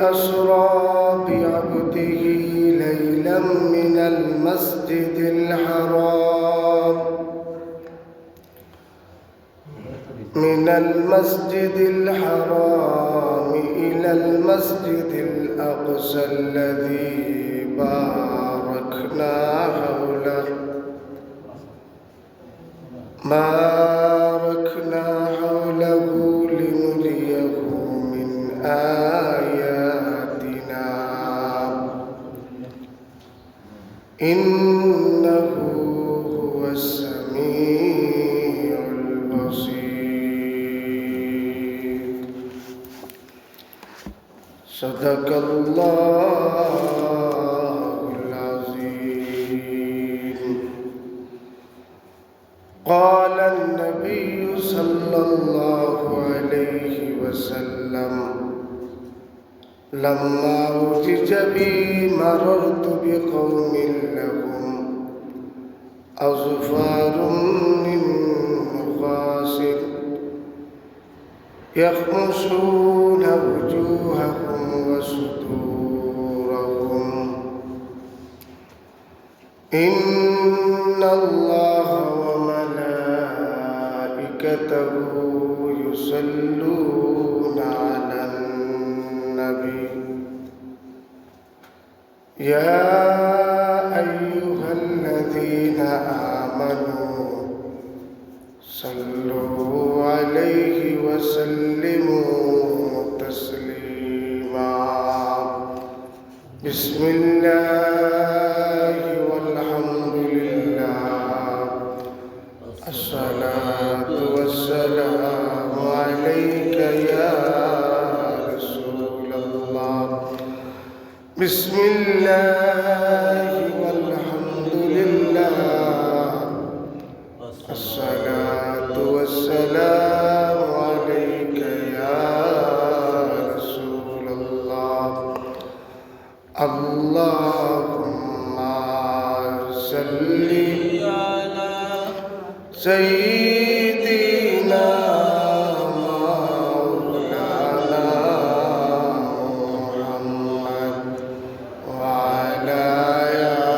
أسرى بعبده ليلا من المسجد الحرام إلى المسجد الأقصى الذي باركنا حوله لنريه من آياتنا إنه هو السميع البصير. صدق الله العظيم. قال النبي صلى الله عليه وسلم: لما عرج بي مررت بقوم لهم أظفار من نخاس يخمشون وجوههم وصدورهم إن الله وملائكته يصلون على النبي يا أيها الذين آمنوا صلوا عليه وسلموا تسليما. بسم الله والحمد لله الصلاة والسلام عليك يا رسول الله. بسم الله والحمد لله الصلاة والسلام عليك يا رسول الله. اللهم صل على سيدنا مولانا محمد وعلى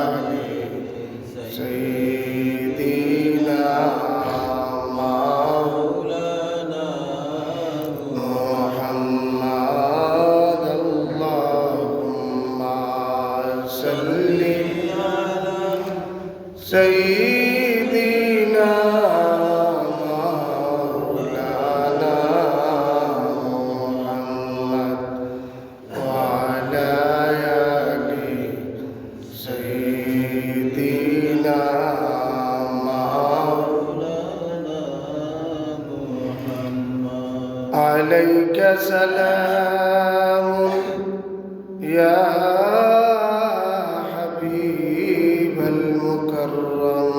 آل سيدنا مولانا محمد. اللهم صل على سيدنا مولانا محمد وعلى آل سيدنا مولانا محمد. عليك سلام يا حبيب المكرم.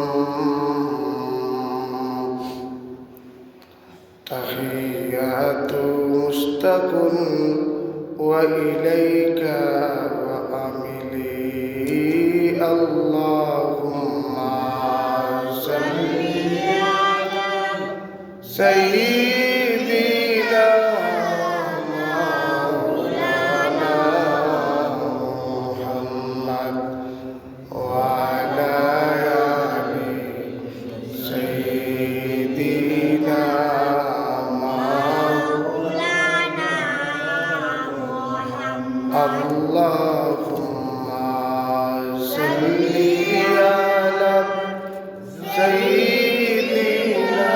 تحيات مشتاق وإليك وأملي. اللهم صل على سيدنا مولانا محمد وعلى آل سيدنا مولانا محمد. اللهم صل على سيدنا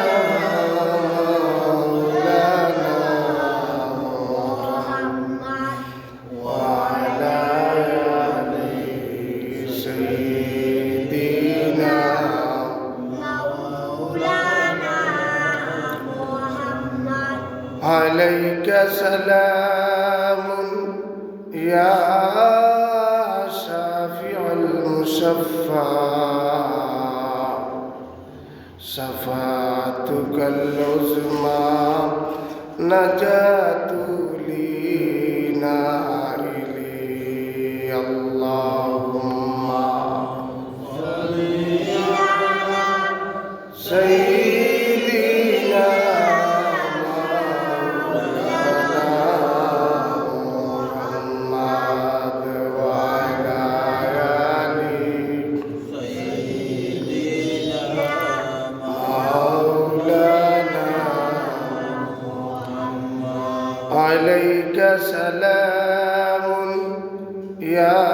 مولانا محمد وعلى آل سيدنا مولانا محمد. عليك سلام يا شافع المشفع. شفاعتك العظمى نجاة لي نائلي. اللهم صل على سيدنا مولانا سلام يا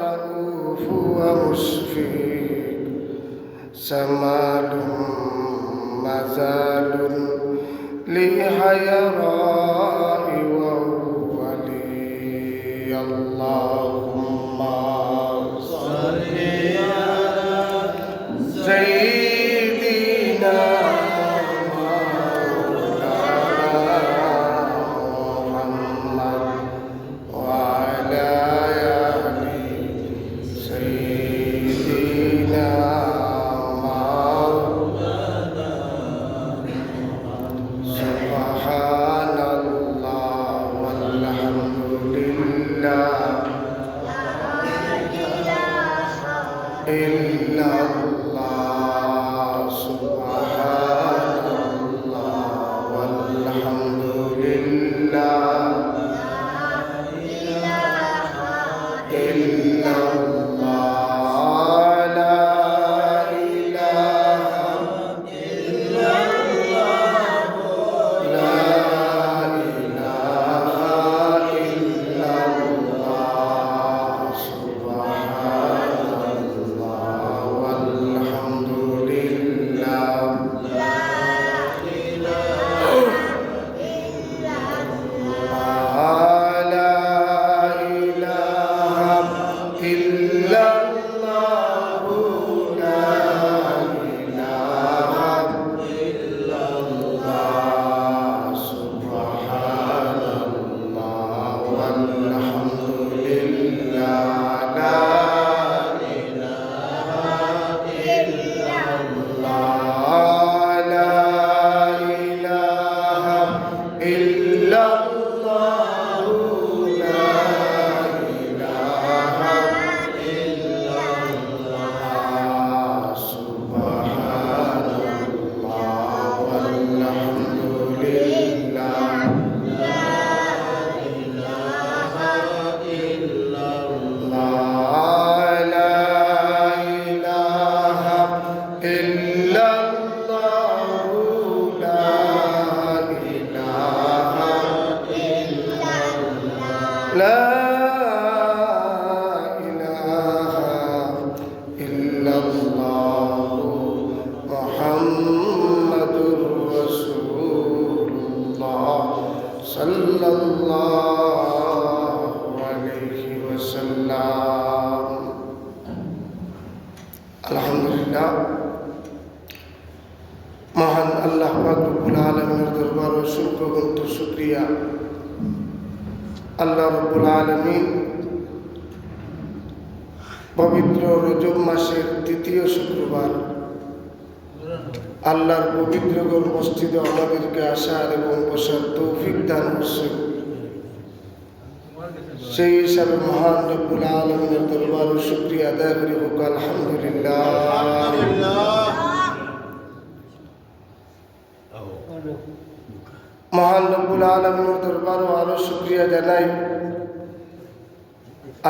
رؤوف ومشفق سماد مزال لحيراء وهو لي اللهم صل على سيدنا إلا الله سبحان الله والحمد لله إلا الله لا إله إلا الله لا إله إلا الله سبحان والحمد لله لا إله إلا الله لا إله إلا الله لا إله إلا الله سبحان الله والحمد لله لا إلا الله لا إله إلا الله سبحان الله والحمد لله لا إله إلا الله لا إله إلا الله لا لا إله إلا الله محمد رسول الله صلى الله عليه وسلم الحمد لله মহান আল্লাহ পাক রব্বুল আলামিনের দরবারে অসংখ্য শুকরিয়া। আল্লাহ রব্বুল আলামিন পবিত্র রজব মাসের দ্বিতীয় শুক্রবার আল্লাহর পবিত্র ঘর মসজিদে আমাদেরকে আসার এবং বসার তৌফিক দান করছেন। সেই হিসাবে মহান রব্বুল আলামিনের দরবারে শুকরিয়া আদায় করি হোক আলহামদুলিল্লাহ। মহান রব্বুল আলামিনের দরবারে আরো শুকরিয়া জানাই।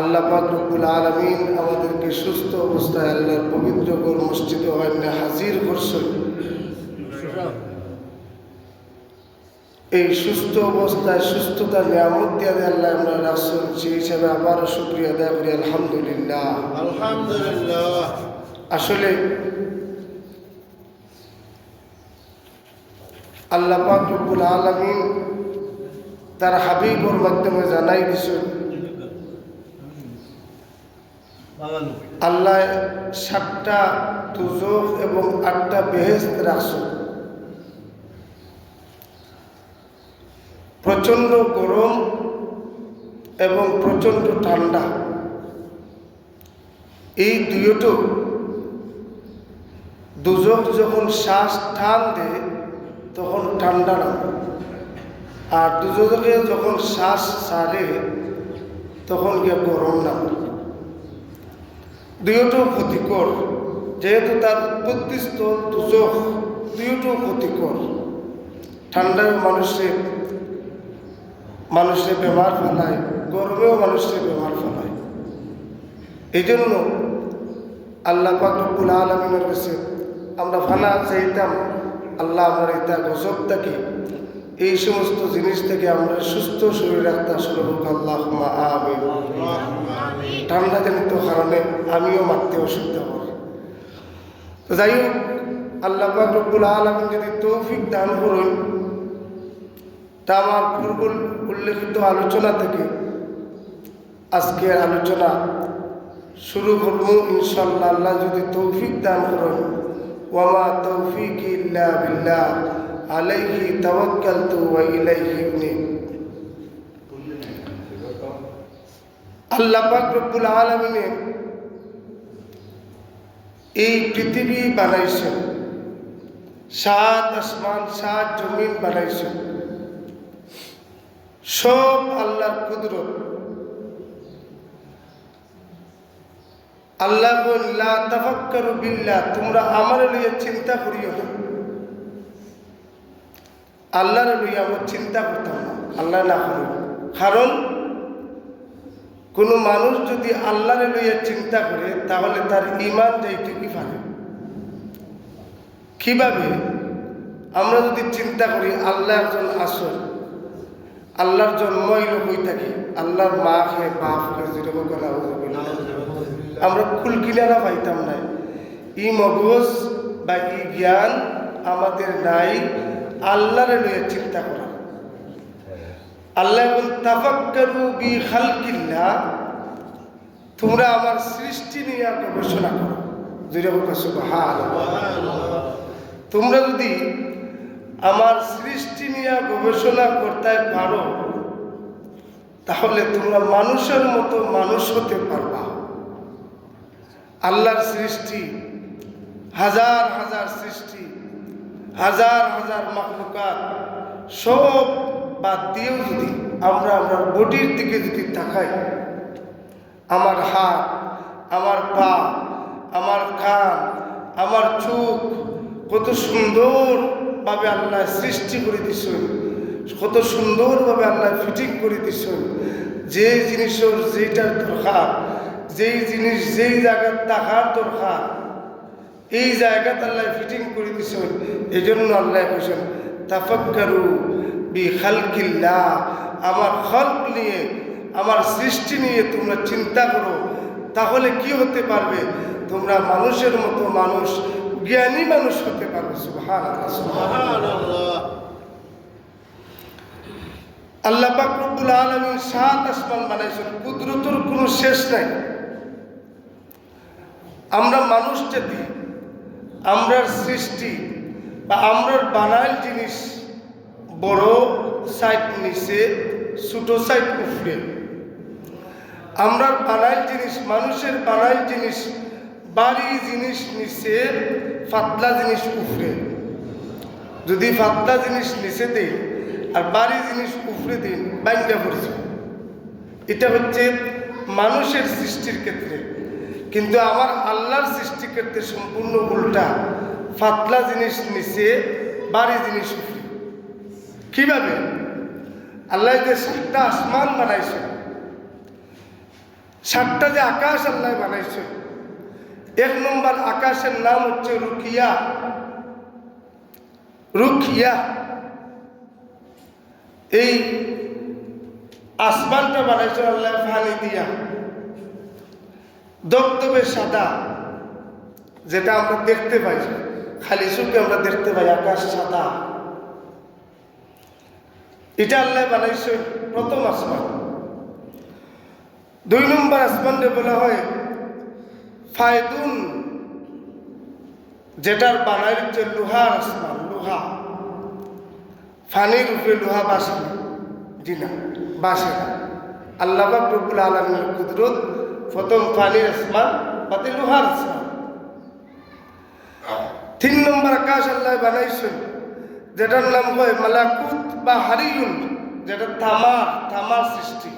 আল্লাহ পাক রব্বুল আলামিন আমাদেরকে সুস্থ অবস্থায় আল্লাহর পবিত্র ঘর মসজিদে হাজির করছেন। এই সুস্থ অবস্থায় সুস্থতার নিয়ামত দিয়ে আল্লাহ আমরা রাখছেন, সেই হিসাবে আবারও শুকরিয়া আদায় করি আলহামদুলিল্লাহ। আলহামদুলিল্লাহ। আসলে আল্লাহ পাক রব্বুল আলামিন তার হাবিবর মাধ্যমে জানাই দিছেন আল্লাহ 7টা দুজখ এবং 8টা বেহেশত রাখছেন। প্রচণ্ড গরম এবং প্রচণ্ড ঠান্ডা, এই দুইটো দুজখ যখন শ্বাস টান দেয় তখন ঠান্ডা নামে, আর দুজখে যখন শ্বাস ছাড়ে তখন গিয়ে গরম নামে। দুইটো ক্ষতিকর, যেহেতু তার উৎপত্তিস্থল দুজখ, দুইটো ক্ষতিকর। ঠান্ডায় মানুষের বেমার ফেলায়, গরমেও মানুষের বেমার ফেলায়। এই জন্য আল্লাহ পাক রব্বুল আলামিনের কাছে আমরা ফানা চাইতাম, আল্লাহ আমার এটা গজব থাকি এই সমস্ত জিনিস থেকে আমরা সুস্থ শরীর রাখতে আসলে হোক আল্লাহুম্মা আমিন। ঠান্ডা জনিত কারণে আমিও মারতে অসুবিধা করি। তো যাই হোক, আল্লাহ পাক রব্বুল আলামিন যদি তৌফিক দান করেন, তা আমার পূর্ব উল্লেখিত আলোচনা থেকে আজকের আলোচনা শুরু করব ইনশাআল্লাহ। আল্লাহ যদি তৌফিক দান করেন, ওয়ামা তৌফিক ইল্লা বিল্লাহ আলাইহি তাওয়াক্কালতু ওয়া ইলাইহি উনীব। আল্লাহ পাক রব্বুল আলামিন এই পৃথিবী বানাইছেন, 7 আসমান 7 জমিন বানাইছেন, সব আল্লাহর কুদরত। আল্লাহ বলেন লা তাফাক্কারু বিল্লাহ, তোমরা আমার লইয়া চিন্তা করিও না। আল্লাহর লইয়া আমরা চিন্তা করতাম না, আল্লাহ না করি। কারণ কোনো মানুষ যদি আল্লাহর লইয়া চিন্তা করে তাহলে তার ঈমান যাইতে কি পারে। কিভাবে? আমরা যদি চিন্তা করি আল্লাহ একজন আসল, আল্লাহর জন্ম হইল কই থাকি, আল্লাহর মা খেয়ে বাপ খেয়ে যেরকম করা আমরা কুল কিনারা পাইতাম না। ই মগজ বা ই জ্ঞান আমাদের নাই আল্লাহরে লইয়া চিন্তা করা। আল্লাহ বলেন তাফাক্কারু বি খালকিল্লাহ, তোমরা আমার সৃষ্টি নিয়ে গবেষণা করো। যেরকম সুবহানাল্লাহ। তোমরা যদি আমার সৃষ্টি নিয়ে গবেষণা করতে পারো তাহলে তোমরা মানুষের মতো মানুষ হতে পারবা। আল্লাহর সৃষ্টি, হাজার হাজার সৃষ্টি, হাজার হাজার মাখলুকাত, সব বাদ দিয়েও যদি আমরা আমার বডির দিকে যদি তাকাই, আমার হাত, আমার পা, আমার কান, আমার চোখ, কত সুন্দরভাবে আল্লাহ সৃষ্টি করে দিছেন, কত সুন্দরভাবে আল্লাহ ফিটিং করে দিছেন। যে জিনিসের যেটার দরকার, যেই জিনিস যেই জায়গার থাকার দরকার, এই জায়গাতে আল্লাহ ফিটিং করে দিছেন। এই জন্য আল্লাহ বলছেন তাফাক্কারু বি খালকিল্লাহ, আমার খলক নিয়ে, আমার সৃষ্টি নিয়ে তোমরা চিন্তা করো। তাহলে কি হতে পারবে? তোমরা মানুষের মতো মানুষ, জ্ঞানী মানুষ হতে পারবে। সুবহানাল্লাহ, সুবহানাল্লাহ। আল্লাহ পাক রব্বুল আলামিন 7 আসমান বানাইছেন, কুদরতের কোনো শেষ নাই। আমরা মানুষ জাতি, আমরার সৃষ্টি বা আমরার বানাইল জিনিস বড় সাইড নিচে, ছোট সাইড উপরে। আমরার বানাইল জিনিস, মানুষের বানাইল জিনিস বাড়ি জিনিস নিচে, পাতলা জিনিস উপরে। যদি পাতলা জিনিস নিচে দেই আর বাড়ি জিনিস উপরে দিন, বাইঙ্গা পড়ছে। এটা হচ্ছে মানুষের সৃষ্টির ক্ষেত্রে। কিন্তু আমার আল্লাহর সৃষ্টির ক্ষেত্রে সম্পূর্ণ উল্টা, পাতলা জিনিস নিচে, বাড়ি জিনিস উপরে। কিভাবে? আল্লাহ যে 7টা আসমান বানাইছে, 7টা যে আকাশ আল্লাহ বানাইছে, 1 নম্বর আকাশের নাম হচ্ছে রুকিয়া। রুকিয়া, এই আসমানটা বানাইছে আল্লাহ পানি দিয়া, দবদবে সাদা, যেটা আমরা দেখতে পাই, খালি চোখে আমরা দেখতে পাই আকাশ সাদা। এটা আল্লাহ বানাইছে প্রথম আসমান। 2 নম্বর আসমানকে বলা হয় ফায়দুন, যেটার বানাই হচ্ছে লোহার আসমান। লোহা, ফানির উপরে লোহা বাসে জিনা বাসে না। আল্লাহ পাক রব্বুল আলামিনের কুদরত, প্রথম পানির আসমান, পাতে লোহার আসমান। 3 নম্বর আকাশ আল্লাহ বানাইছেন, যেটার নাম হয় মালাকুত বা হারিয়ুন, যেটা তামার সৃষ্টি।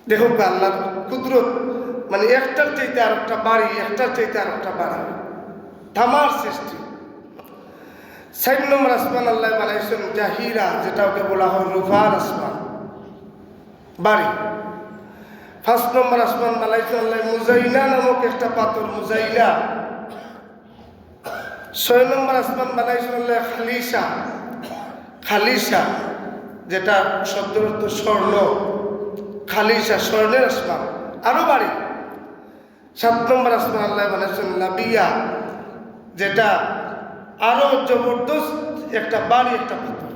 দেখো আল্লাহর কুদরত, মানে একটার চাইতে আর একটা বাড়ি, একটার চাইতে আর একটা বাড়ি, তামার সৃষ্টি। 4 নম্বর আসমান আল্লাহ বানাইছেন জাহিরা, যেটা ওকে বলা হয় রূপার আসমান, বাড়ি। 5 নম্বর আসমান বানাইছেন আল্লাহ মুজাইনা নামক একটা পাথর, মুজাইনা। 6 নম্বর আসমান বানাইছেন আল্লাহ খালিসা। খালিসা, যেটা শব্দের অর্থ স্বর্ণ, খালিসা স্বর্ণের আসমান, আরো বাড়ি। 7 নম্বর আসমান আল্লাহ বলেছেন লাবিয়া, যেটা আরো জবরদস্ত একটা বাড়ি, একটা পাথর।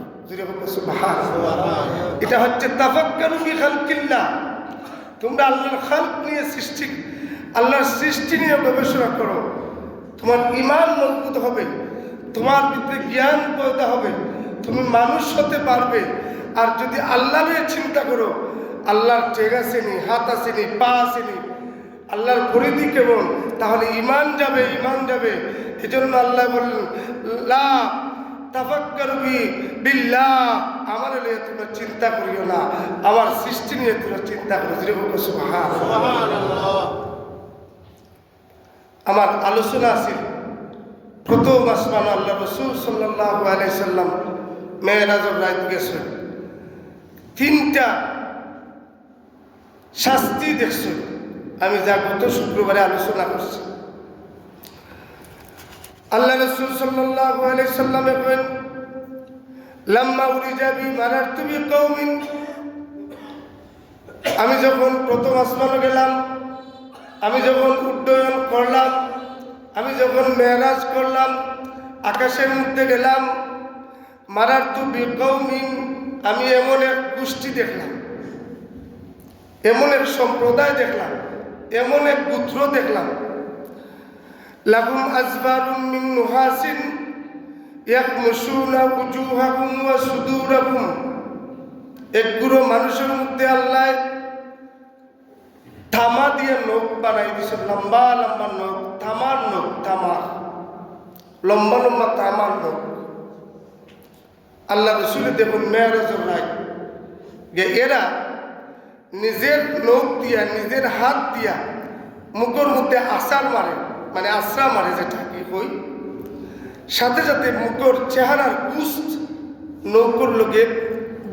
এটা হচ্ছে তাফাক্কারু ফি খালকিল্লাহ, তোমরা আল্লাহর খালক নিয়ে সৃষ্টি, আল্লাহর সৃষ্টি নিয়ে গবেষণা করো, তোমার ঈমান মজবুত হবে, তোমার ভিতরে জ্ঞান পয়দা হবে, তুমি মানুষ হতে পারবে। আর যদি আল্লাহ নিয়ে চিন্তা করো, আল্লাহর টেক আসেনি, হাত আসেনি, পা আসেনি, আল্লাহর পরিধি কেমন, তাহলে ঈমান যাবে, ঈমান যাবে। এজন্য আল্লাহ বললেন লা তাফাক্কারু বিল্লাহ, আমার নিয়ে তোমরা চিন্তা করিও না, আমার সৃষ্টি নিয়ে তোমরা চিন্তা করো। সুবহানাল্লাহ। আমার আলোচনা আছে প্রথম আসমান আল্লাহ রাসূল সাল্লাল্লাহু আলাইহি সাল্লাম মেরাজের রাত গেছেন, 3টা শাস্তি দেখছেন। আমি যা গত শুক্রবারে আলোচনা করছি। আল্লাহ রাসূল সাল্লাল্লাহু আলাইহি সাল্লামে বলেন লাম্মা উরিজা বি মারারতু বিকওমিন, আমি যখন প্রথম আসমানে গেলাম, আমি যখন উড্ডয়ন করলাম, আমি যখন মেরাজ করলাম, আকাশের মধ্যে গেলাম, মারারতু বিকওমিন, আমি এমন এক গোষ্ঠী দেখলাম, এমন এক সম্প্রদায় দেখলাম, এমন এক গোত্র দেখলাম, লাহুম আজবারুম মিন নুহাসিন ইয়াকমুশুনা উজুহাহুম ওয়া সুদুরাহুম, একগুলো মানুষের মধ্যে আল্লাহ তামা দিয়ে নখ বানাই দিয়েছে, লম্বা লম্বা নখ, তামার নখ, তামার লম্বা লম্বা তামার নখ। আল্লাহ রসুল দেখুন মেরাজের রাত এরা নিজের নখ দিয়া, নিজের হাত দিয়া মুখের মধ্যে আসার মারে, মানে আশ্রা মারে, যেটা কি কই, সাথে সাথে মুখর চেহারার গুস্ত নৌকর লোকে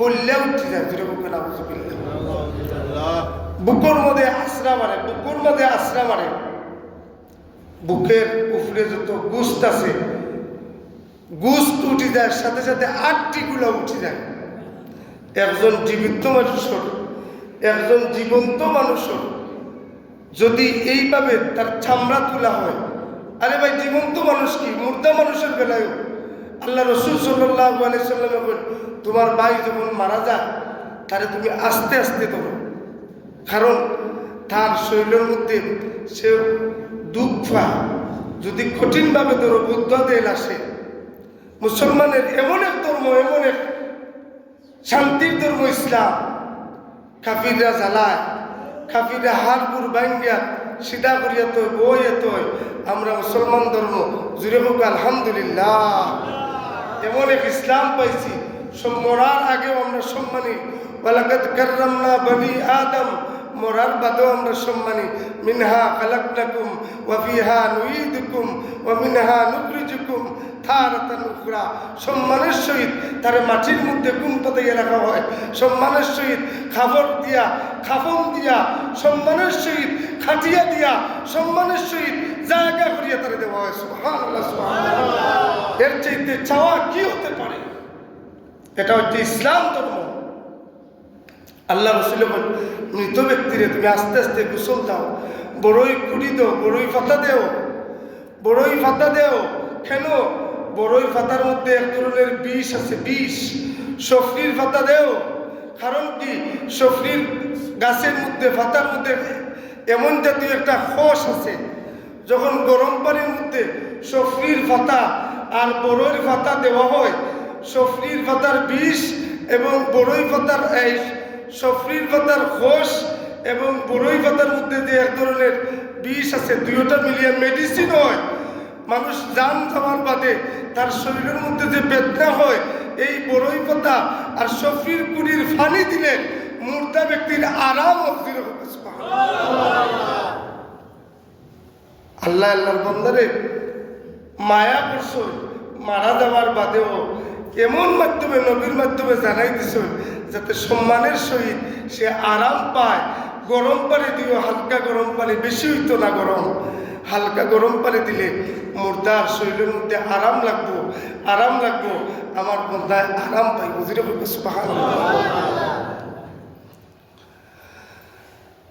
বললে উঠে যায়, যেরকম বুকের মধ্যে আশ্রা মারে, বুকের মধ্যে আশ্রা মারে, বুকের উপরে যত গুস্ত আছে গুস্ত উঠে যায়, সাথে সাথে 8টি গুলা উঠে যায়। একজন জীবিত মানুষের, একজন জীবন্ত মানুষের যদি এইভাবে তার চামড়া তোলা হয়, আরে ভাই জীবন্ত মানুষ কি, মুর্দা মানুষের বেলায়ও আল্লাহ রসুল সাল্লাল্লাহু আলাইহি সাল্লাম বলেন তোমার ভাই যখন মারা যায় তারে তুমি আস্তে আস্তে ধরো, কারণ তার শরীরের মধ্যে সে দুঃখ পায়। যদি কঠিনভাবে ধরো বুদ্ধ দেল আসে। মুসলমানের এমন এক ধর্ম, এমন এক শান্তির ধর্ম ইসলাম, কাফিররা জ্বালায়, কাফিররা হাড়গুড় ভাঙ্গিয়া সিধা করিয়া তো বইয়ে তো আমরা মুসলমান ধর্ম জুড়ে হোক আলহামদুলিল্লাহ, এমন এক ইসলাম পাইছি, মরার আগেও আমরা সম্মানী। ওয়ালাকাদ কাররামনা বনি আদম, মরার বাদেও আমরা সম্মানী। মিনহা খালাকনাকুম ওয়া ফিহা নুঈদুকুম ওয়া মিনহা নুখরিজুকুম তারাতান উখরা। সম্মানের সহিত তার মাটির মধ্যে কোন পাতাইয়া রাখা হয়, সম্মানের সহিত খাবার দিয়া, খাফন দিয়া, সম্মানের সহিত খাটিয়া দিয়া, সম্মানের সহিত জায়গা করিয়া তারা দেওয়া হয়। সুবহানাল্লাহ, সুবহানাল্লাহ। এর চাইতে চাওয়া কি হতে পারে? এটা হচ্ছে ইসলাম ধর্ম। আল্লাহ রসুল বলেন মৃত ব্যক্তিরে তুমি আস্তে আস্তে গোসল দাও, বড়ই কুড়ি দাও, বড়ই পাতা দেও, বড়ই পাতা দেও। কেন? বড়ই পাতার মধ্যে এক ধরনের বিষ আছে, বিষ। সফরির পাতা দেও, কারণ কি সফরির গাছের মধ্যে, পাতার মধ্যে এমন জাতীয় একটা খোস আছে, যখন গরম পানির মধ্যে সফরির পাতা আর বড়ই পাতা দেওয়া হয়, সফরির পাতার বিষ এবং বড়ই পাতার সফরির পাতার খোস এবং বড়ই পাতার মধ্যে যে এক ধরনের বিষ আছে, দুইটা মিলিয়ে মেডিসিন হয়। মানুষ জান যাওয়ার বাদে তার শরীরের মধ্যে যে বেদনা হয়, এই বড়ই পাতা আর সফরির কুড়ির ফানি দিলে মুর্দা ব্যক্তির আরাম হবে। আল্লাহ আল্লাহর বান্দারে মায়া করছ, মারা যাওয়ার বাদেও এমন মাধ্যমে, নবীর মাধ্যমে জানাই দিছ যাতে সম্মানের সহিত সে আরাম পায়। গরম পানি দিও, হালকা গরম পানি, বেশি হইতো না গরম, হালকা গরম পানি দিলে মুর্দার শরীরের মধ্যে আরাম লাগবো আমার বন্ধায় আরাম পাইব। সুবহানাল্লাহ।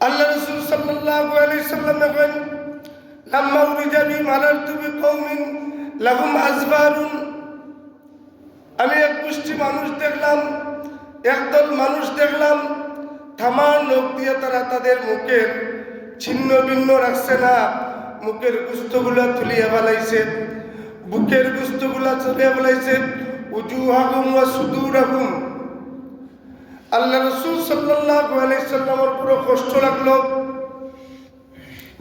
আল্লাহ রাসূল সাল্লাল্লাহু আলাইহি সাল্লাম বলেন, লাম্মা উরিজা বি মালারতু বিকওমিন লাহুম আযবারুন, আমি এক গোষ্ঠী মানুষ দেখলাম, একদল মানুষ দেখলাম, থামার লোক দিয়ে তারা তাদের মুখের ছিন্ন ভিন্ন রাখছে না, মুখের গুস্তগুলা তুলিয়া ফেলাইছে, বুকের গুস্তগুলা তুলিয়া ফেলাইছে, উজুহাহুম ওয়া সুদুরাহুম। আল্লাহ রাসূল সাল্লাল্লাহু আলাইহি সাল্লামের পুরো কষ্ট লাগলো,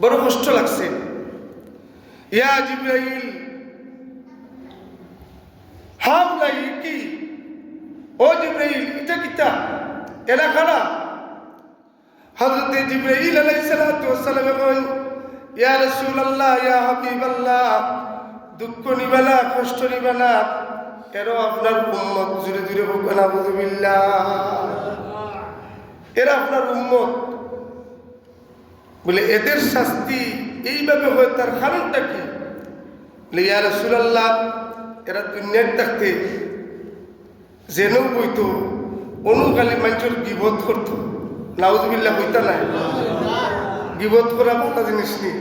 বড় কষ্ট লাগছে। ইয়া জিবরাইল, হাউলাই কি? ও জিবরাইল, এটা কিতা? এরা কারা? হযরত জিবরাইল আলাইহিস সালাতু ওয়াস সালাম বলেন, ইয়া রাসূলুল্লাহ, ইয়া হাবিবাল্লাহ, দুঃখ নিবে না, কষ্ট নিবে না, এরা আপনার উম্মত। জুড়ে জুড়ে বলবেন আউযুবিল্লাহ। এরা আপনার উম্মত। বলে এদের শাস্তি এইভাবে হয়, তার কারণটা কি? বলে ইয়া রাসূলুল্লাহ, এরা দুনিয়ার থাকতে যেন বইতো অনুকালী মানুষের গিবত করতো। নাউযুবিল্লাহ বইতা নাই। গিবত করা ভালো জিনিস নেই।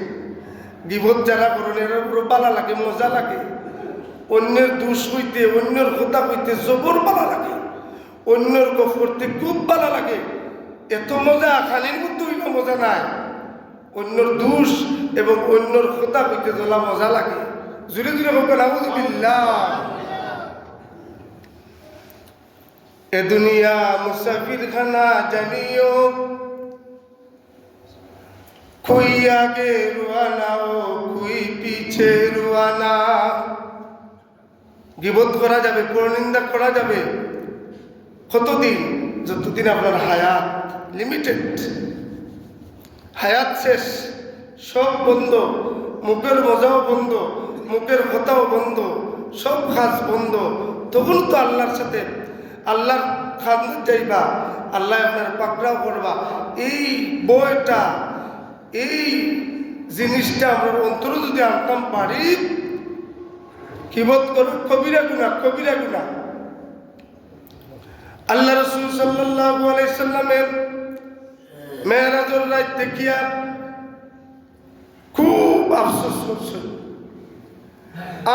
গিবত যারা করেন এরা পুরো পালা লাগে, মজা লাগে। অন্যের দোষ হইতে, অন্যের কথা হইতে জবর পালা লাগে, অন্যের গফ করতে খুব ভালো লাগে। এত মজা খানির মধ্যে হইলে মজা নাই। অন্যর দোষ এবং অন্যর কথা হইতে জ্বলা মজা লাগে। জুড়ে জুড়ে হোক নাউযুবিল্লাহ। এ দুনিয়া মুসাফির খানা জানিও, कोई आगे रुआना हो कोई पीछे रुआना। গীবত করা যাবে, পরনিন্দা করা যাবে কতদিন? যতদিন আপনার হায়াত লিমিটেড, হায়াত শেষ, সব বন্ধ, মুখের মজাও বন্ধ, মুখের কথাও বন্ধ, সব কাজ বন্ধ। তখন তো আল্লাহর সাথে আল্লাহর খাদমত যাইবা, আল্লাহ আপনার পাকড়াও করবা। এই বয়টা, এই জিনিসটা আমরা অন্তর যদি আনতাম পারি, গীবত করো কবিরা গুনাহ, কবিরা গুনাহ। আল্লাহ রাসূল সাল্লাল্লাহু আলাইহি সাল্লামের মেরাজের রাত দেখিয়া খুব আফসোস করছেন।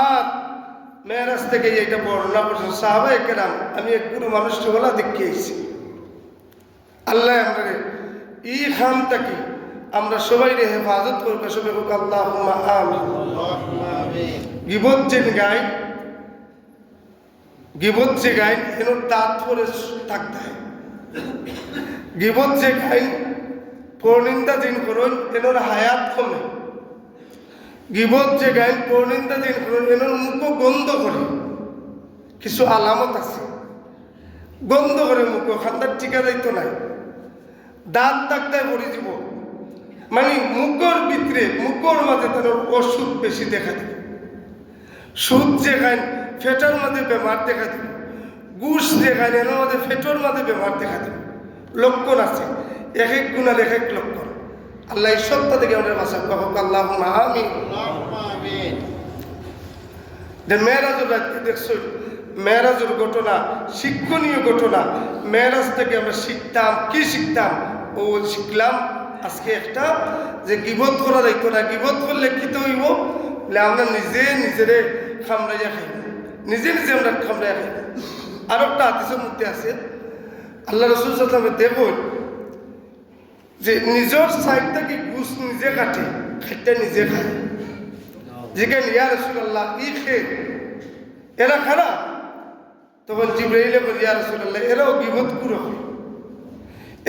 আর মেরাজ থেকে এইটা বর্ণনা করছেন সাহাবায়ে কেরাম, আমি এক গুরু মানুষকে বলা দেখিয়েছি। আল্লাহ আমাদের এই খাম থাকি আমরা সবাই হেফাজত করবে, সবাই হোক আল্লাহুম্মা আমিন। গীবত যে গাই, গীবত যে গাই এর দাঁত পরে থাকতে হয়। গীবত যে গাই পরনিন্দা দিন করুন এর হায়াত কমে। গীবত যে গাই পরনিন্দা দিন করুন এর মুখ গন্ধ করে। কিছু আলামত আছে, গন্ধ করে মুখ, খান্দার টিকা যাইতো নাই, দাঁত থাকতে পড়ে যাব। মানে মুখর ভিতরে, মুখর মাঝে তার অসুখ বেশি দেখা দেবে। সুদ যে খান ফেটার মাঝে বেমার দেখা দেবে, ঘুষ যে খান এর মাঝে ফেটোর মাঝে বেমার দেখা দেবে। লক্ষণ আছে, এক এক গুণার এক এক লক্ষণ। আল্লাহ এই সপ্তাহ থেকে আমাদের বাসা হোক আল্লাহুম্মা আমিন। মেরাজের রাত্রে দেখছো, মেরাজের ঘটনা শিক্ষণীয় ঘটনা। মেরাজ থেকে আমরা শিখতাম, কি শিখতাম? ও শিখলাম আজকে একটা, যে গীবত করা যাইতো না। গীবত করলে কি তো হইব? আমরা নিজে নিজেরে খামড়াইয়া খাইব, নিজে নিজে আমরা খামড়াইয়া খাইব। আর একটা হাদিসের মধ্যে আছে, আল্লাহ রাসূল সাল্লাল্লাহু আলাইহি ওয়াসাল্লাম দেখুন যে নিজের সাইড থেকে ঘুষ নিজে কাটে, খাইটা নিজে খায়। যেখানে ইয়া রাসূলুল্লাহ ই খে এরা খারাপ, তখন জিবরাইলে বলে ইয়া রাসূলুল্লাহ এরাও গীবত করে,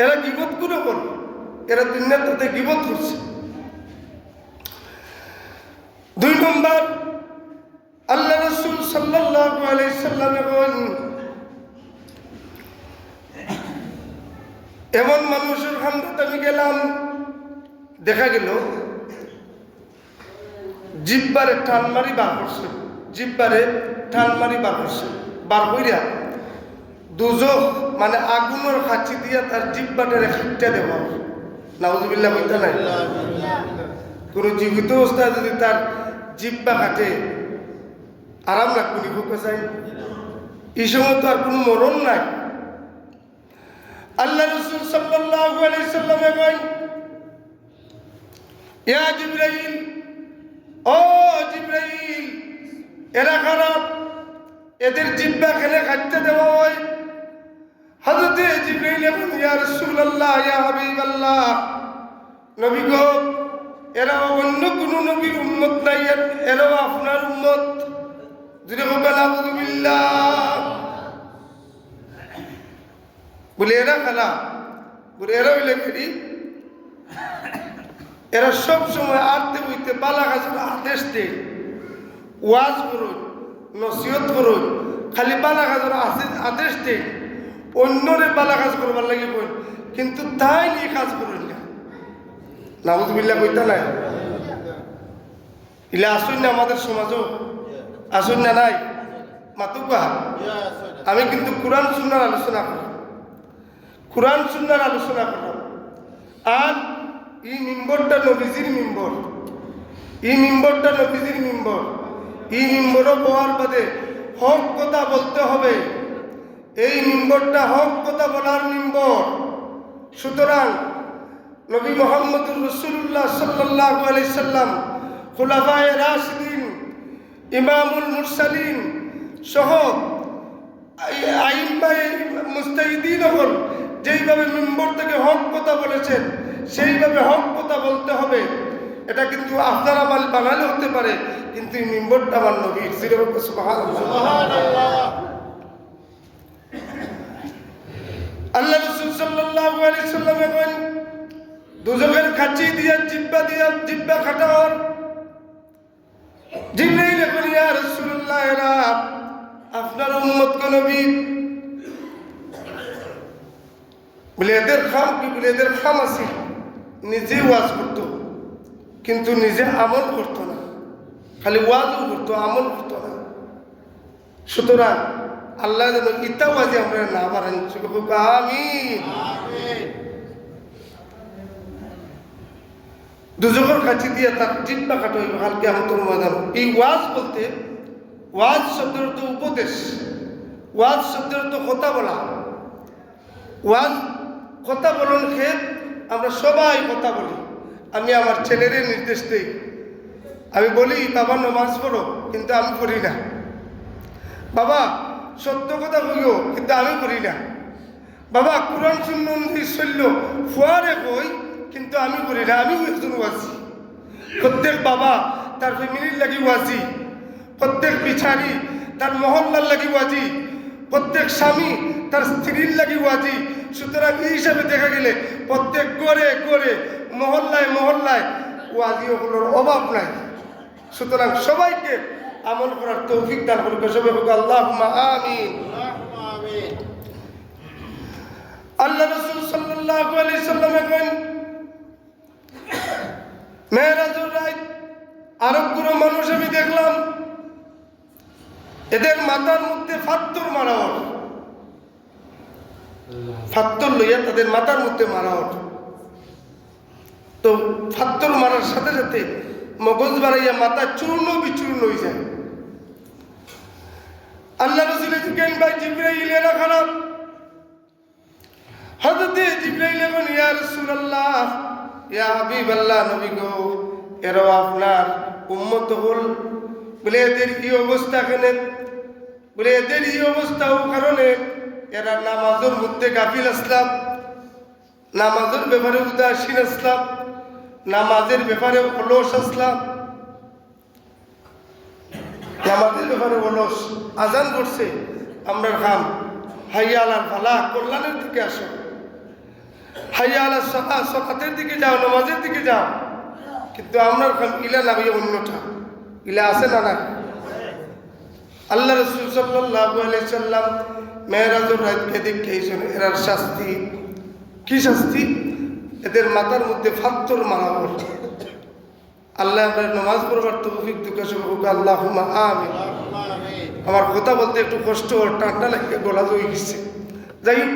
এরা গীবত করে করবে, এরা দুনিয়াতে গীবত করছে। 2 নম্বর, আল্লাহ রাসূল সাল্লাল্লাহু আলাইহি সাল্লাম বলেন এমন মানুষের খান্দাতে আমি গেলাম, দেখা গেল জিব্বারে টান মারি বার করছে, জিব্বারে টান মারি বার করছে, বার কইরা দুজখ মানে আগুনের কাঠি দিয়া তার জিব্বাটারে খাইটা দেওয়া। নাউযুবিল্লাহ বলতে নাই, কোনো জীবিত অবস্থায় যদি তার জিব্বা কাটে আরাম লাগবে নি খুব চাই এই সময় তো আর কোনো মরণ নাই আল্লাহ রাসূল সাল্লাল্লাহু আলাইহি সাল্লামে কয় ইয়া জিবরাইল ও জিবরাইল এরা খারাপ এদের জিব্বা খেলে খাইতে দেওয়া হয় হযরতে জিবরাইল বলেন ইয়া রাসূলুল্লাহ ইয়া হাবিবাল্লাহ নবী গো এরা অন্য কোন নবীর উম্মত নাই এরাও আপনার উম্মত যদি বলেন আলহামদুলিল্লাহ বলে এরা খালা বলে এরা হইলে ফেরি এরা সব সময় আরতে বইতে বালা গাছের আদেশ দেয় ওয়াজ করুন নসিহত করুন খালি বালা গাছের আদেশ দেয় অন্যরে বালা কাজ করবার লাগে কই কিন্তু তাই নিয়ে কাজ করুন না নাউজুবিল্লাহ কইতা নাই ইলা আসুন না আমাদের সমাজও আসুন না নাই মাতুকা আমি কিন্তু কোরআন সুন্নাহর আলোচনা করি কোরআন সুন্নাহর আলোচনা করব আর এই মিম্বরটা নবীজির মিম্বর এই মিম্বরটা নবীজির মিম্বর এই মিম্বরও বলার বাদে হক কথা বলতে হবে এই মিম্বরটা হক কথা বলার মিম্বর সুতরাং নবী মুহাম্মদুর রাসূলুল্লাহ সাল্লাল্লাহু আলাইহি সাল্লাম খুলাফায়ে রাশিদিন ইমামুল মুরসালিন সহ আইম্মায়ে মুস্তাহিদিন হল যেইভাবে মিম্বর থেকে হক কথা বলেছেন সেইভাবে হক কথা বলতে হবে এটা কিন্তু আপনারা মাল বানালে হতে পারে কিন্তু এই মিম্বরটা আমার নবীর সুবহানাল্লাহ আল্লাহ রাসূল সাল্লাল্লাহু আলাইহি সাল্লাম বলেন দুজকের কাঁচি দিয়া জিব্বা কাটার জিবরাইল বলেন ইয়া রাসূলুল্লাহ এরা আপনার উম্মত কোন নবী বলে এদের খাম কি বলে এদের খাম আছে নিজে ওয়াজ করতো কিন্তু নিজে আমল করতো না খালি ওয়াজও করতো আমল করতো না সুতরাং আল্লাহ যেন ইতা ওয়াজি আমরা না পারেন আমিন দুজকের কাছে দিয়ে তার জিব্বা কাটা হইব কালকে আমাদের ময়দান এই ওয়াজ বলতে ওয়াজ শব্দের অর্থ উপদেশ ওয়াজ শব্দের অর্থ কথা বলা ওয়াজ কথা বলুন খেত আমরা সবাই কথা বলি আমি আমার ছেলেরই নির্দেশ দিই আমি বলি বাবা নামাজ পড়ো কিন্তু আমি পড়ি না বাবা সত্য কথা বলিও কিন্তু আমি করি না বাবা কোরআন সুন্নাহ শৈল্য ফুয়ারে কই কিন্তু আমি করি না আমিও একজন ওয়াজি প্রত্যেক বাবা তার ফ্যামিলির লাগি ওয়াজি প্রত্যেক পিছাড়ি তার মহল্লার লাগি ওয়াজি প্রত্যেক স্বামী তার স্ত্রীর লাগি ওয়াজি সুতরাং এই হিসাবে দেখা গেলে প্রত্যেক গড়ে গড়ে মহল্লায় মহল্লায় ওয়াজি ওগুলোর অভাব নাই সুতরাং সবাইকে আমল করার তৌফিক দান করুক সবাই হোক আল্লাহুম্মা আমিন আল্লাহ রাসূল সাল্লাল্লাহু আলাইহি সাল্লাম বলেন মেরাজুর রাত আরবগুলো মানুষ আমি দেখলাম এদের মাথার মধ্যে ফাত্তর মারা হতো ফাত্তর লইয়া তাদের মাথার মধ্যে মারা হতো তো ফাত্তর মারার সাথে সাথে মগজ বাড়াইয়া মাথা চূর্ণ বিচূর্ণ হয়ে যায় আল্লাহ রাসূল জিজ্ঞেস ভাই জিবরাইল এরা খারাপ হযরতে জিবরাইল বলেন ইয়া রাসূলুল্লাহ ইয়া হাবিবাল্লাহ নবী গো এরা আপনার উম্মত হল বলে এদের কি অবস্থা কেন বলে এদের এই অবস্থাও কারণে এরা নামাজের মধ্যে গাফিল আসলাম নামাজের ব্যাপারে উদাসীন আসলাম নামাজের ব্যাপারে অলস আসলাম নামাজের ব্যাপারে অলস আজান করছে আমরা খাম হাইয়া আলাল ফালাহ কল্যাণের দিকে আসো হাইয়া আলাল সালাহ সালাতের দিকে যাও নামাজের দিকে যাও কিন্তু আমরা খাম ইলা নামিয়ে অন্যটা ইলা আছে না না আল্লাহ রাসূল সাল্লাল্লাহু আলাইহি সাল্লাম মেরাজের রাতকে দেখিয়েছেন এর শাস্তি কি শাস্তি এদের মাথার মধ্যে ফাত্তর মারা হল আল্লাহ আপনার নামাজ পড়বার তৌফিক দুঃখ হোক আল্লাহুম্মা আমিন আমার কথা বলতে একটু কষ্ট টানটা লাগে গলা জড়িয়ে গেছে যাই হোক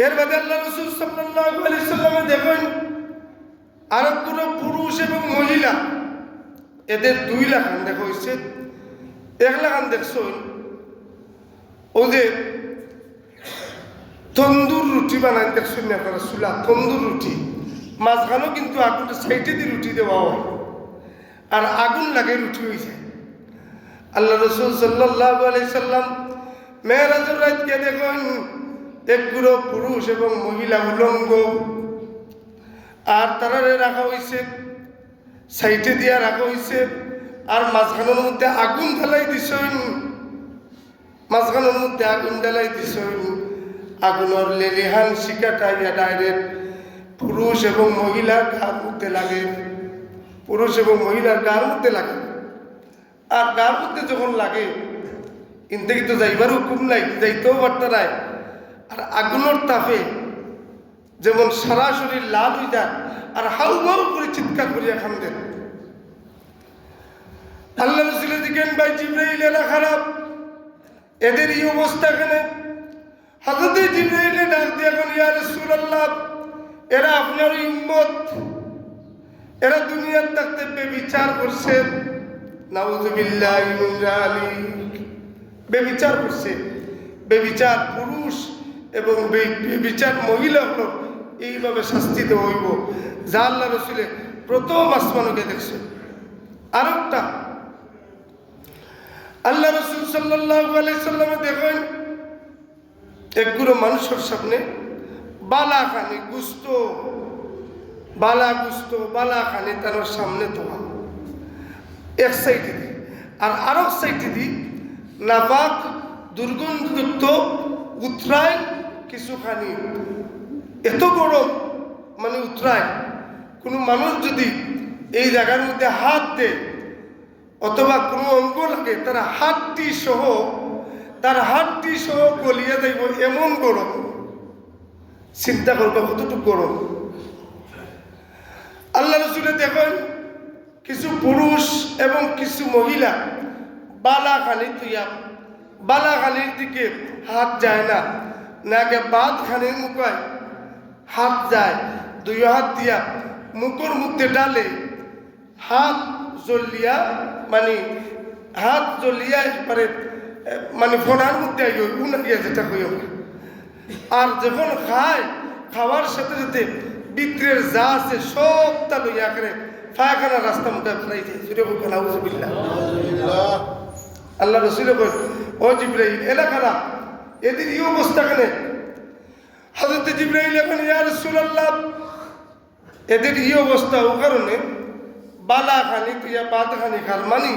এর বাদে আল্লাহ রাসূল সাল্লাল্লাহু আলাইহি সাল্লাম দেখেন আরেকগুলো পুরুষ এবং মহিলা, এদের 2 লাখান দেখা হয়েছে। 1 লাখান দেখছো ও যে তন্দুর রুটি বানাই দেখছেন না আপনারা, চুলা তন্দুর রুটি, মাঝখানেও কিন্তু আগুনটা সাইডে দিয়ে রুটি দেওয়া হয়, আর আগুন লাগে রুটি হয়ে যায়। আল্লাহ রসুল সাল্লাল্লাহু আলাইহি সাল্লাম মেরাজের রাত গিয়ে দেখেন একগুলো পুরুষ এবং মহিলা উলঙ্গ, আর তারারে রাখা হয়েছে সাইডে দিয়া রাখা হয়েছে, আর মাঝখানের মধ্যে আগুন ঢালাই দিছেন, মাঝখানের মধ্যে আগুন ঢালাই দিছেন। আগুনের লেলিহান শিকাটা ইয়া ডাইরেক্ট পুরুষ এবং মহিলার গার মধ্যে লাগে, পুরুষ এবং মহিলার গার মধ্যে লাগে। আর গার মধ্যে যখন লাগে কিন্তু কিন্তু যাইবার হুকুম নাই, যাইতেও পারত নাই। আর আগুনের তাপে যেমন সারা শরীর লাল হয়ে যায়, আর হাউ মাউ করে চিৎকার করিয়া খান্দেন। আল্লাহ রসুলের দিকেন ভাই জিবরাইল এরা খারাপ, এদের এই অবস্থা কেন? হযরত জিবরাইল ডাক দিয়ে এখন, ইয়া রাসূলুল্লাহ, এরা আপনার উম্মত, এরা দুনিয়ার থাকতে বেবিচার করছে, নাউযুবিল্লাহি মিন যালিক, বেবিচার করছে। বেবিচার পুরুষ এবং বেবিচার মহিলা হলো এইভাবে শাস্তি দেওয়া হইব, যা আল্লাহ রসুলে প্রথম আসমানকে দেখছে। আরেকটা আল্লাহ রসুল সাল্লাল্লাহু আলাইহি সাল্লামে দেখেন একগুলো মানুষের সামনে বালাখানি গুস্ত, বালা গুস্ত, বালাখানি তার সামনে তোলা এক সাইডে দি, আর আরেক সাইডে দি নাপাক দুর্গন্ধযুক্ত উতরায় কিছুখানি। এত গরম মানে উতরায়, কোনো মানুষ যদি এই জায়গার মধ্যে হাত দেয় অথবা কোনো অঙ্গ লাগে, তার হাতটি সহ গলিয়ে যাইব, এমন গরম। চিন্তা করবে কতটুকু গরম। আল্লাহ রসুলে দেখেন কিছু পুরুষ এবং কিছু মহিলা বালাখানি তুইয়া, বালাখানির দিকে হাত যায় না, নাকে বাদ খানির মুখায় হাত যায়, 2 হাত দিয়া মুখের মধ্যে ডালে, হাত জ্বলিয়া মানে হাত জ্বলিয়া একবারে মানে ফোনার মধ্যে উনাইয়া যেটা কই আমরা। আর যখন খায়, খাওয়ার সাথে সাথে বিক্রের যা আছে সবটা লইয়া করে পায়খানার রাস্তা মুখে ফেলাই যায়। সুরে বলবো নাউযুবিল্লাহ। আল্লাহ রসুলে বল, ও জিবরাইল, এলাকারা এদের এই অবস্থা কেন? হযরত জিবরাইল এখন, ইয়া রাসূলুল্লাহ, এদের এই অবস্থা ও কারণে বালা খানি তুইয়া বাদ খানি খার মানি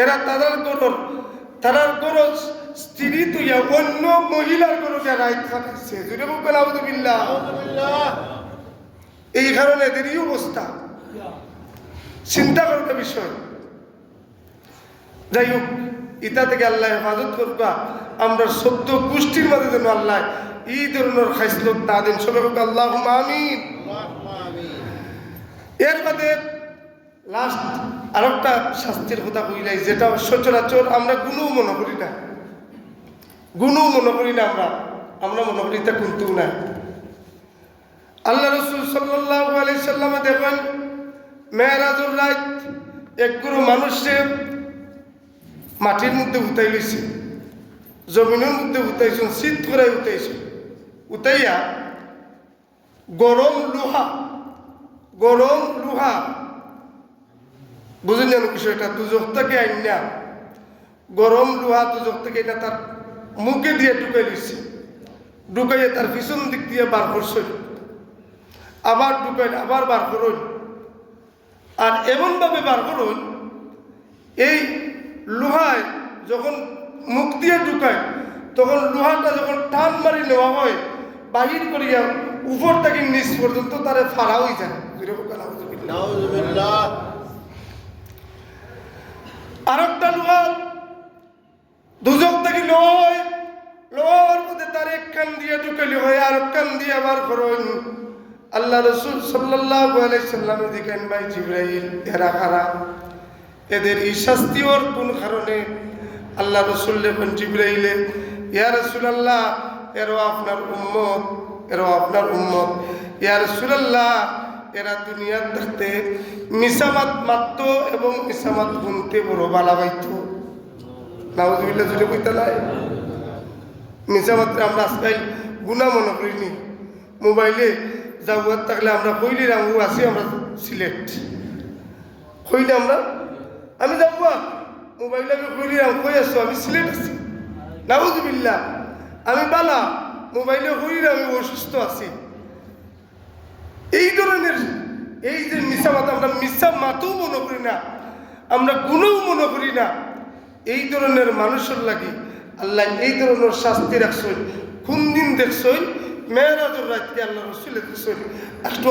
এরা তারার গরজ স্ত্রী তুইয়া অন্য মহিলার গরজে রাইত খাচ্ছে। জুড়ে বলবো নাউযুবিল্লাহ। এই কারণে এদের এই অবস্থা। চিন্তা করতে বিষয়। যাই হোক, ইটা থেকে আল্লাহ হেফাজত করবা, আমরা 14 গোষ্ঠীর মাঝে যেন আল্লাহ এই ধরনের খাইসলত না দেন। সবাই হোক আল্লাহুম্মা আমিন। এর বাদে লাস্ট আরেকটা শাস্তির কথা কইলাই, যেটা সচরাচর আমরা গুণও মনে করি না, আমরা মনে করি তা কিন্তু না। আল্লাহ রসুল সাল্লাল্লাহু আলাইহি সাল্লামে দেখেন মেরাজুর রাত একগুলো মানুষে মাটির মধ্যে উঠাই লইছে, জমিনের মধ্যে উঠাইছেন, শীত করে উঠাইছে, উঠাইয়া গরম লোহা বুঝেন যেন বিষয়টা, দুজক থেকে আইনা গরম লোহা দুজক থেকে এটা তার মুখে দিয়ে ঢুকাই দিচ্ছে, ঢুকাইয়া তার পিছন দিক দিয়ে বার করছে, আবার ঢুকাই আবার বার করুন। আর এমনভাবে বার করুন, এই লোহায় যখন মুখ দিয়ে ঢুকায় তখন লোহাটা যখন টান মারি নেওয়া হয়, বাহির করিয়া উপর থেকে নিচ পর্যন্ত তারে ফাড়া হয়ে যায়। আরেকটা লোহা দুজক থেকে লোহার মধ্যে তার এক কান দিয়ে ঢুকালি হয়, আর কান দিয়ে আবার করুন। আল্লাহ রসুল সাল্লাল্লাহু আলাইহি সাল্লাম দেখেন ভাই জিবরাইল এরা কারা, এদের এই শাস্তি ওর কোন কারণে? আল্লাহ রসুল লেখেন জিবরাইলে, ইয়া রাসূলুল্লাহ, এরাও আপনার উম্মত, ইয়া রাসূলুল্লাহ, এরা দুনিয়ার থাকতে মিসামাত মাত্র এবং মিসামাত গুনতে বড় বালা পাইত। নাউজুবিল্লাহ যদি কইতে নাই মিসামাত্রে আমরা আজকাল গুণা মনে করিনি। মোবাইলে যাওয়ার থাকলে আমরা কইলি রামু আছি আমরা সিলেট কইলে আমি যাবো মোবাইলে আমি কইলি রাম কই আছো আমি সিলেট আছি। নাউজুবিল্লাহ আমি বালা মোবাইলে কইলি আমি অসুস্থ আছি। এই ধরনের এই যে মিসামাত আমরা মিসা মাতও মনে করি না, আমরা গুণও মনে করি না। এই ধরনের মানুষের লাগি আল্লাহ এই ধরনের শাস্তি রাখছেন। কোন দিন দেখছেন? মেয়েরাজের রাত্রে আল্লাহ রসুল দেখছেন। একটু